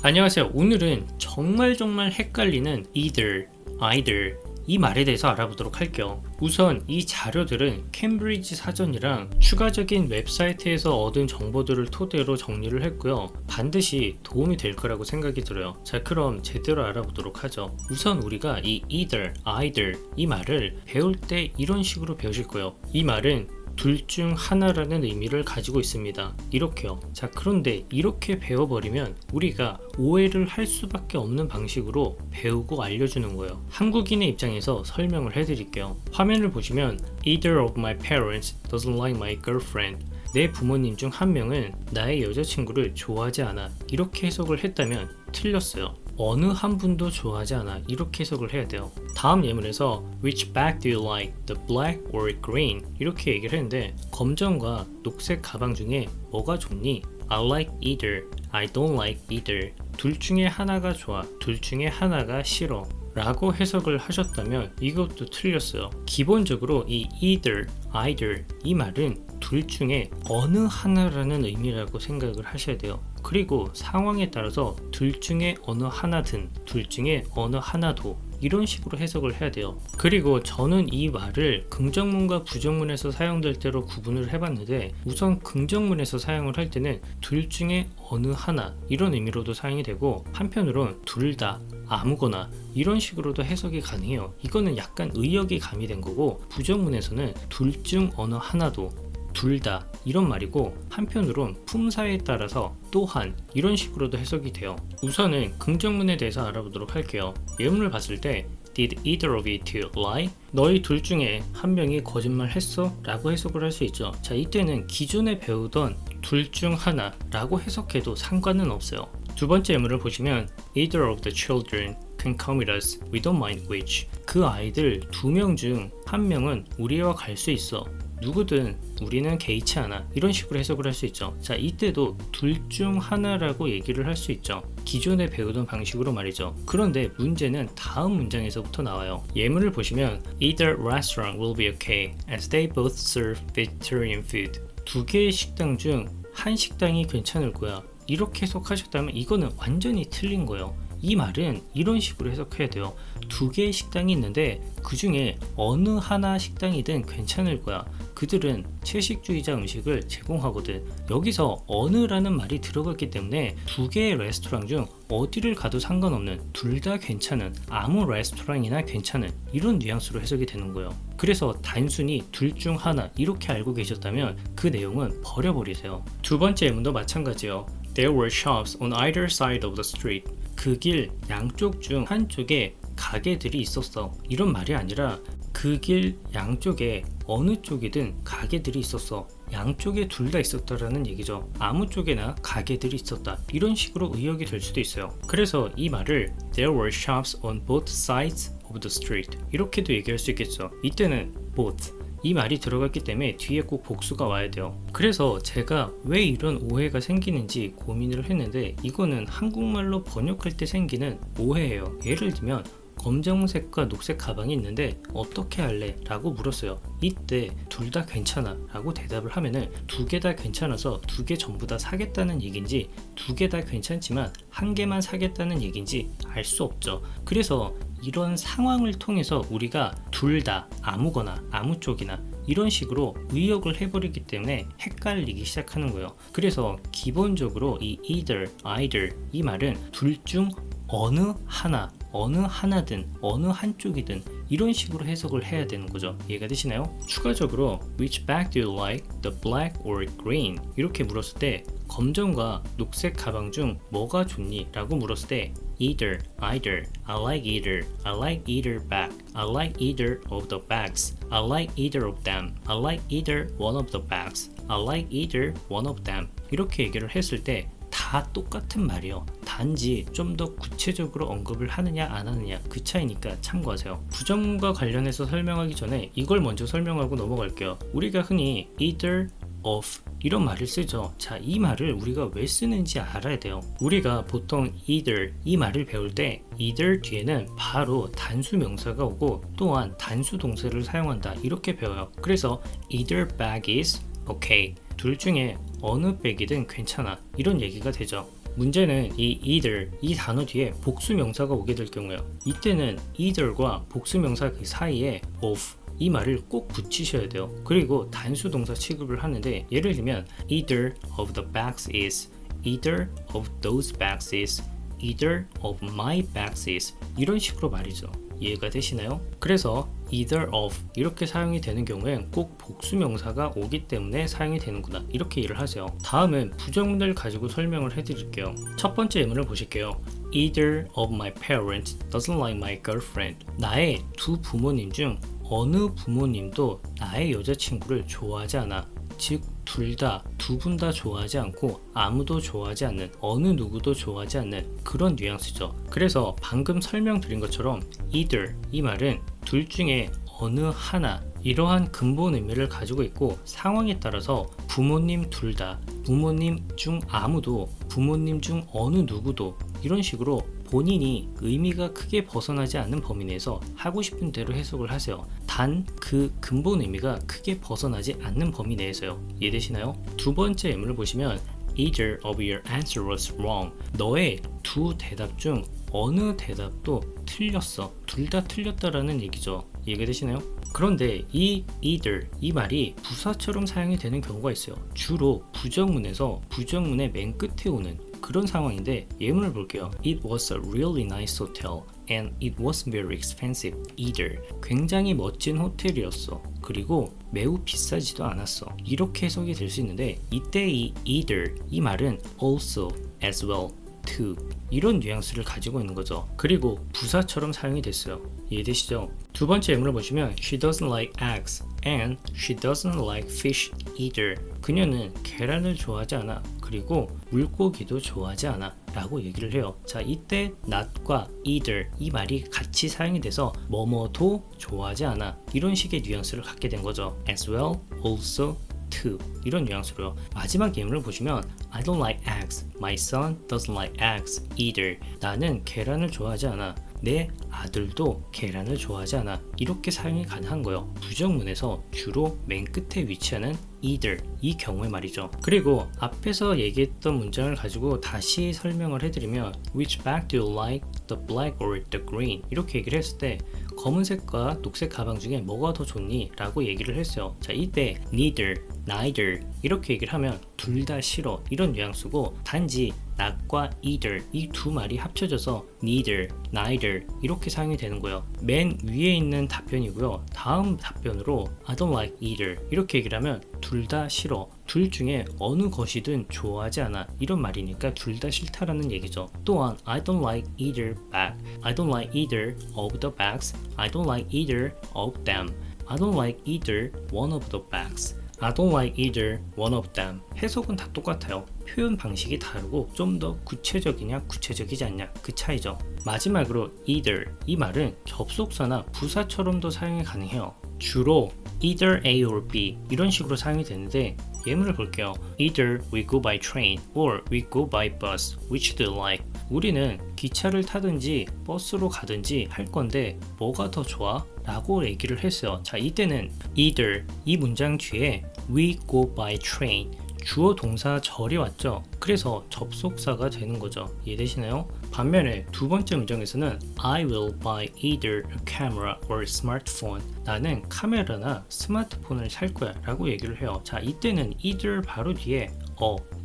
안녕하세요. 오늘은 정말 헷갈리는 either, either 이 말에 대해서 알아보도록 할게요. 우선 이 자료들은 캠브리지 사전이랑 추가적인 웹사이트에서 얻은 정보들을 토대로 정리를 했고요. 반드시 도움이 될 거라고 생각이 들어요. 자, 그럼 제대로 알아보도록 하죠. 우선 우리가 이 either, either 이 말을 배울 때 이런 식으로 배우실 거예요. 이 말은 둘 중 하나라는 의미를 가지고 있습니다. 이렇게요. 자, 그런데 이렇게 배워버리면 우리가 오해를 할 수밖에 없는 방식으로 배우고 알려주는 거예요. 한국인의 입장에서 설명을 해드릴게요. 화면을 보시면 Either of my parents doesn't like my girlfriend. 내 부모님 중 한 명은 나의 여자친구를 좋아하지 않아. 이렇게 해석을 했다면 틀렸어요. 어느 한 분도 좋아하지 않아. 이렇게 해석을 해야 돼요. 다음 예문에서 Which bag do you like? The black or green? 이렇게 얘기를 했는데 검정과 녹색 가방 중에 뭐가 좋니? I like either. I don't like either. 둘 중에 하나가 좋아. 둘 중에 하나가 싫어. 라고 해석을 하셨다면 이것도 틀렸어요. 기본적으로 이 either, either 이 말은 둘 중에 어느 하나라는 의미라고 생각을 하셔야 돼요. 그리고 상황에 따라서 둘 중에 어느 하나든 둘 중에 어느 하나도 이런 식으로 해석을 해야 돼요. 그리고 저는 이 말을 긍정문과 부정문에서 사용될 때로 구분을 해봤는데 우선 긍정문에서 사용을 할 때는 둘 중에 어느 하나 이런 의미로도 사용이 되고 한편으론 둘 다 아무거나 이런 식으로도 해석이 가능해요. 이거는 약간 의역이 가미된 거고 부정문에서는 둘 중 어느 하나도 둘 다 이런 말이고 한편으론 품사에 따라서 또한 이런 식으로도 해석이 돼요. 우선은 긍정문에 대해서 알아보도록 할게요. 예문을 봤을 때 Did either of you two lie? 너희 둘 중에 한 명이 거짓말 했어? 라고 해석을 할 수 있죠. 자, 이때는 기존에 배우던 둘 중 하나 라고 해석해도 상관은 없어요. 두 번째 예문을 보시면 Either of the children can come with us. We don't mind which. 그 아이들 두 명 중 한 명은 우리와 갈 수 있어. 누구든 우리는 개의치 않아. 이런 식으로 해석을 할 수 있죠. 자, 이때도 둘 중 하나라고 얘기를 할 수 있죠. 기존에 배우던 방식으로 말이죠. 그런데 문제는 다음 문장에서부터 나와요. 예문을 보시면 Either restaurant will be okay as they both serve vegetarian food. 두 개의 식당 중 한 식당이 괜찮을 거야. 이렇게 해석하셨다면 이거는 완전히 틀린 거예요. 이 말은 이런 식으로 해석해야 돼요. 두 개의 식당이 있는데 그 중에 어느 하나 식당이든 괜찮을 거야. 그들은 채식주의자 음식을 제공하거든. 여기서 어느라는 말이 들어갔기 때문에 두 개의 레스토랑 중 어디를 가도 상관없는 둘 다 괜찮은 아무 레스토랑이나 괜찮은 이런 뉘앙스로 해석이 되는 거예요. 그래서 단순히 둘 중 하나 이렇게 알고 계셨다면 그 내용은 버려버리세요. 두 번째 예문도 마찬가지예요. There were shops on either side of the street. 그 길 양쪽 중 한쪽에 가게들이 있었어. 이런 말이 아니라 그 길 양쪽에 어느 쪽이든 가게들이 있었어. 양쪽에 둘 다 있었다라는 얘기죠. 아무 쪽에나 가게들이 있었다. 이런 식으로 의역이 될 수도 있어요. 그래서 이 말을 There were shops on both sides of the street 이렇게도 얘기할 수 있겠죠. 이때는 both 이 말이 들어갔기 때문에 뒤에 꼭 복수가 와야 돼요. 그래서 제가 왜 이런 오해가 생기는지 고민을 했는데 이거는 한국말로 번역할 때 생기는 오해예요. 예를 들면 검정색과 녹색 가방이 있는데 어떻게 할래? 라고 물었어요. 이때 둘 다 괜찮아 라고 대답을 하면은 두 개 다 괜찮아서 두 개 전부 다 사겠다는 얘기인지 두 개 다 괜찮지만 한 개만 사겠다는 얘기인지 알 수 없죠. 그래서 이런 상황을 통해서 우리가 둘 다 아무거나 아무 쪽이나 이런 식으로 의역을 해버리기 때문에 헷갈리기 시작하는 거예요. 그래서 기본적으로 이 either, either 이 말은 둘 중 어느 하나, 어느 하나든 어느 한쪽이든 이런 식으로 해석을 해야 되는 거죠. 이해가 되시나요? 추가적으로 Which bag do you like? The black or green? 이렇게 물었을 때 검정과 녹색 가방 중 뭐가 좋니? 라고 물었을 때 Either, either, I like either, I like either bag, I like either of the bags, I like either of them, I like either one of the bags, I like either one of them 이렇게 얘기를 했을 때 다 똑같은 말이요. 단지 좀 더 구체적으로 언급을 하느냐 안 하느냐 그 차이니까 참고하세요. 부정문과 관련해서 설명하기 전에 이걸 먼저 설명하고 넘어갈게요. 우리가 흔히 either of 이런 말을 쓰죠. 자, 이 말을 우리가 왜 쓰는지 알아야 돼요. 우리가 보통 either 이 말을 배울 때 either 뒤에는 바로 단수 명사가 오고 또한 단수 동사를 사용한다 이렇게 배워요. 그래서 either bag is okay. 둘 중에 어느 백이든 괜찮아 이런 얘기가 되죠. 문제는 이 either 이 단어 뒤에 복수 명사가 오게 될 경우요. 이때는 either과 복수 명사 그 사이에 of 이 말을 꼭 붙이셔야 돼요. 그리고 단수 동사 취급을 하는데 예를 들면 either of the bags is, either of those bags is, either of my bags is 이런 식으로 말이죠. 이해가 되시나요? 그래서 either of 이렇게 사용이 되는 경우엔 꼭 복수 명사가 오기 때문에 사용이 되는구나 이렇게 이해를 하세요. 다음은 부정문을 가지고 설명을 해드릴게요. 첫 번째 예문을 보실게요. Either of my parents doesn't like my girlfriend. 나의 두 부모님 중 어느 부모님도 나의 여자친구를 좋아하지 않아. 즉 둘 다, 두 분 다 좋아하지 않고 아무도 좋아하지 않는, 어느 누구도 좋아하지 않는 그런 뉘앙스죠. 그래서 방금 설명드린 것처럼 either 이 말은 둘 중에 어느 하나 이러한 근본 의미를 가지고 있고 상황에 따라서 부모님 둘 다, 부모님 중 아무도, 부모님 중 어느 누구도 이런 식으로 본인이 의미가 크게 벗어나지 않는 범위 내에서 하고 싶은 대로 해석을 하세요. 단 그 근본 의미가 크게 벗어나지 않는 범위 내에서요. 이해되시나요? 두 번째 예문을 보시면 Either of your answer was wrong. 너의 두 대답 중 어느 대답도 틀렸어. 둘 다 틀렸다라는 얘기죠. 이해되시나요? 그런데 이 either 이 말이 부사처럼 사용이 되는 경우가 있어요. 주로 부정문에서 부정문의 맨 끝에 오는 그런 상황인데 예문을 볼게요. It was a really nice hotel and it wasn't very expensive either. 굉장히 멋진 호텔이었어. 그리고 매우 비싸지도 않았어. 이렇게 해석이 될 수 있는데 이때 이 either 이 말은 also, as well, to 이런 뉘앙스를 가지고 있는 거죠. 그리고 부사처럼 사용이 됐어요. 이해되시죠? 두 번째 예문을 보시면 She doesn't like eggs and she doesn't like fish either. 그녀는 계란을 좋아하지 않아. 그리고 물고기도 좋아하지 않아 라고 얘기를 해요. 자, 이때 not과 either 이 말이 같이 사용이 돼서 뭐뭐도 좋아하지 않아 이런 식의 뉘앙스를 갖게 된 거죠. as well, also, to 이런 뉘앙스로요. 마지막 예문을 보시면 I don't like eggs. My son doesn't like eggs either. 나는 계란을 좋아하지 않아. 내 아들도 계란을 좋아하지 않아. 이렇게 사용이 가능한 거예요. 부정문에서 주로 맨 끝에 위치하는 either 이 경우에 말이죠. 그리고 앞에서 얘기했던 문장을 가지고 다시 설명을 해드리면 Which bag do you like? The black or the green? 이렇게 얘기를 했을 때 검은색과 녹색 가방 중에 뭐가 더 좋니? 라고 얘기를 했어요. 자, 이때 neither, neither 이렇게 얘기를 하면 둘 다 싫어 이런 뉘앙스고 단지 not과 either 이 두 말이 합쳐져서 neither, neither 이렇게 사용이 되는 거예요. 맨 위에 있는 답변이고요. 다음 답변으로 I don't like either 이렇게 얘기를 하면 둘 다 싫어. 둘 중에 어느 것이든 좋아하지 않아. 이런 말이니까 둘 다 싫다라는 얘기죠. 또한 I don't like either bag. I don't like either of the bags. I don't like either of them. I don't like either one of the bags. I don't like either one of them. 해석은 다 똑같아요. 표현 방식이 다르고 좀 더 구체적이냐 구체적이지 않냐 그 차이죠. 마지막으로 either 이 말은 접속사나 부사처럼도 사용이 가능해요. 주로 either A or B 이런 식으로 사용이 되는데 예문을 볼게요. Either we go by train or we go by bus. Which do you like? 우리는 기차를 타든지 버스로 가든지 할 건데 뭐가 더 좋아? 라고 얘기를 했어요. 자, 이때는 either 이 문장 뒤에 we go by train 주어 동사 절이 왔죠. 그래서 접속사가 되는 거죠. 이해되시나요? 반면에 두 번째 문장에서는 I will buy either a camera or a smartphone. 나는 카메라나 스마트폰을 살 거야 라고 얘기를 해요. 자, 이때는 either 바로 뒤에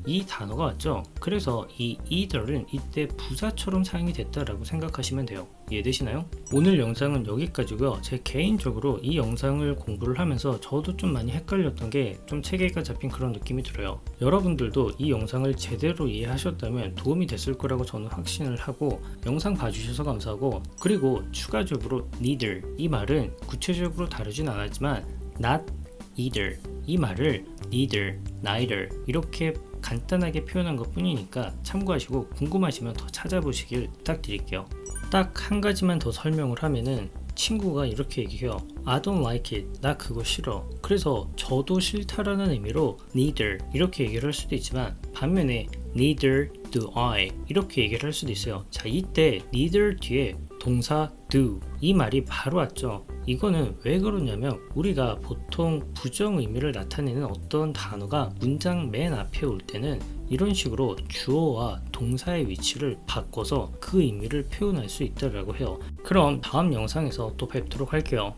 이 단어가 왔죠. 그래서 이 either는 이때 부사처럼 사용이 됐다라고 생각하시면 돼요. 이해되시나요? 오늘 영상은 여기까지고요. 제 개인적으로 이 영상을 공부를 하면서 저도 좀 많이 헷갈렸던 게 좀 체계가 잡힌 그런 느낌이 들어요. 여러분들도 이 영상을 제대로 이해하셨다면 도움이 됐을 거라고 저는 확신을 하고 영상 봐주셔서 감사하고 그리고 추가적으로 neither 이 말은 구체적으로 다루진 않았지만 not either 이 말을 neither, neither 이렇게 간단하게 표현한 것 뿐이니까 참고하시고 궁금하시면 더 찾아보시길 부탁드릴게요. 딱 한 가지만 더 설명을 하면은 친구가 이렇게 얘기해요. I don't like it. 나 그거 싫어. 그래서 저도 싫다라는 의미로 neither 이렇게 얘기를 할 수도 있지만 반면에 neither do I 이렇게 얘기를 할 수도 있어요. 자, 이때 neither 뒤에 동사 do 이 말이 바로 왔죠. 이거는 왜 그러냐면 우리가 보통 부정 의미를 나타내는 어떤 단어가 문장 맨 앞에 올 때는 이런 식으로 주어와 동사의 위치를 바꿔서 그 의미를 표현할 수 있다고 해요. 그럼 다음 영상에서 또 뵙도록 할게요.